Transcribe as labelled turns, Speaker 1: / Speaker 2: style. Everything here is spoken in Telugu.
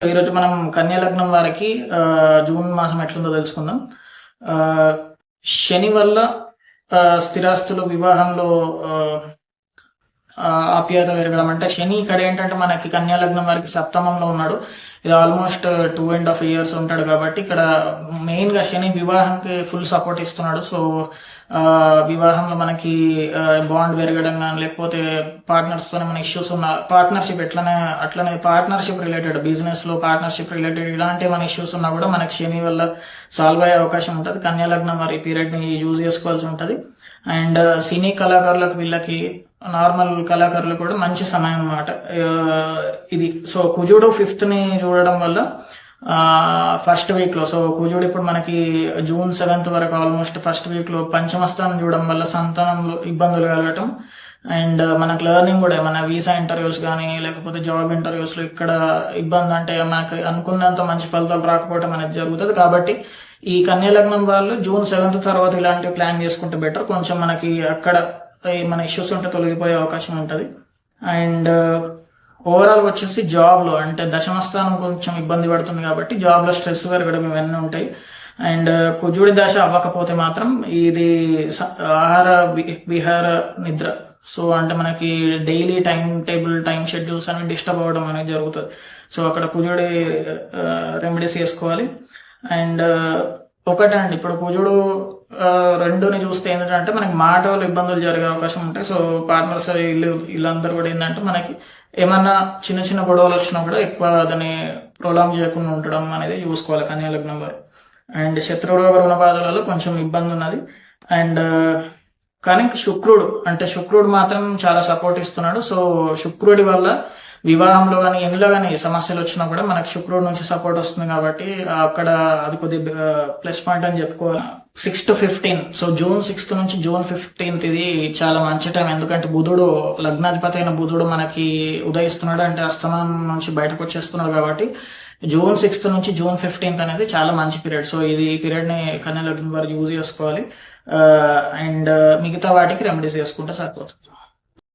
Speaker 1: ఈరోజు మనం కన్యా లగ్నం వారికి జూన్ మాసం ఎట్లుందో తెలుసుకుందాం. శని వల్ల స్థిరాస్తులు, వివాహంలో ఆప్యాయత పెరగడం. అంటే శని ఇక్కడ ఏంటంటే మనకి కన్యా లగ్నం వారికి సప్తమంలో ఉన్నాడు. ఇది ఆల్మోస్ట్ 2.5 years ఉంటాడు కాబట్టి ఇక్కడ మెయిన్ గా శని వివాహానికి ఫుల్ సపోర్ట్ ఇస్తున్నాడు. సో వివాహంలో మనకి బాండ్ పెరగడం కానీ, లేకపోతే పార్ట్నర్స్ తోనే మన ఇష్యూస్ ఉన్న పార్ట్నర్షిప్ అట్లనే పార్ట్నర్షిప్ రిలేటెడ్, బిజినెస్ లో పార్ట్నర్షిప్ రిలేటెడ్ ఇలాంటి మన ఇష్యూస్ ఉన్నా కూడా మనకి శని వల్ల సాల్వ్ అయ్యే అవకాశం ఉంటుంది. కన్యా లగ్నం వారి పీరియడ్ ని యూజ్ చేసుకోవాల్సి ఉంటుంది. అండ్ సినీ కళాకారులకు, వీళ్ళకి నార్మల్ కళాకారులు కూడా మంచి సమయం అన్నమాట ఇది. సో కుజుడు 5th ని చూడడం వల్ల ఫస్ట్ వీక్ లో, సో కుజుడు ఇప్పుడు మనకి June 7th వరకు ఆల్మోస్ట్ ఫస్ట్ వీక్ లో పంచమ స్థానం చూడడం వల్ల సంతానంలో ఇబ్బందులు కలగటం. అండ్ మనకు లెర్నింగ్ కూడా, మన వీసా ఇంటర్వ్యూస్ కానీ లేకపోతే జాబ్ ఇంటర్వ్యూస్ లో ఇక్కడ ఇబ్బంది, అంటే మనకు అనుకున్నంత మంచి ఫలితాలు రాకపోవడం అనేది జరుగుతుంది. కాబట్టి ఈ కన్యా లగ్నం వాళ్ళు June 7th తర్వాత ఇలాంటి ప్లాన్ చేసుకుంటే బెటర్. కొంచెం మనకి అక్కడ మన ఇష్యూస్ ఉంటే తొలగిపోయే అవకాశం ఉంటుంది. అండ్ ఓవరాల్ వచ్చేసి జాబ్ లో, అంటే దశమ స్థానం కొంచెం ఇబ్బంది పడుతుంది కాబట్టి జాబ్ లో స్ట్రెస్ పెరగడం ఇవన్నీ ఉంటాయి. అండ్ కుజుడి దశ అవ్వకపోతే మాత్రం ఇది ఆహార విహార నిద్ర, సో అంటే మనకి daily time table, time schedules అనేవి డిస్టర్బ్ అవ్వడం అనేది జరుగుతుంది. సో అక్కడ కుజుడి రెమెడీస్ చేసుకోవాలి. అండ్ ఒకటండి, ఇప్పుడు కుజుడు 2ని చూస్తే ఏంటంటే మనకి మాట వల్ల ఇబ్బందులు జరిగే అవకాశం ఉంటాయి. సో పార్ట్నర్స్ వీళ్ళందరూ కూడా ఏంటంటే మనకి ఏమన్నా చిన్న చిన్న గొడవలు వచ్చినా కూడా ఎక్కువ దాన్ని ప్రొలాంగ్ చేయకుండా ఉండడం అనేది చూసుకోవాలి కన్యా లగ్నం వారు. అండ్ శత్రురోగ రుణ బాధలలో కొంచెం ఇబ్బంది ఉన్నది. అండ్ కానీ శుక్రుడు మాత్రం చాలా సపోర్ట్ ఇస్తున్నాడు. సో శుక్రుడి వల్ల వివాహంలో కానీ ఎందులో కానీ సమస్యలు వచ్చినా కూడా మనకు శుక్రుడి నుంచి సపోర్ట్ వస్తుంది కాబట్టి అక్కడ అది కొద్దిగా ప్లస్ పాయింట్ అని చెప్పుకోవాలి. 6 to 15, సో June 6th నుంచి June 15th ఇది చాలా మంచి టైం. ఎందుకంటే బుధుడు, లగ్నాధిపతి అయిన బుధుడు మనకి ఉదయిస్తున్నాడు, అంటే అస్తమం నుంచి బయటకు వచ్చేస్తున్నాడు. కాబట్టి June 6th నుంచి June 15th అనేది చాలా మంచి పీరియడ్. సో ఈ పీరియడ్ ని కన్యా లగ్నం వారు యూజ్ చేసుకోవాలి. అండ్ మిగతా వాటికి రెమెడీస్ చేసుకుంటే సరిపోతుంది.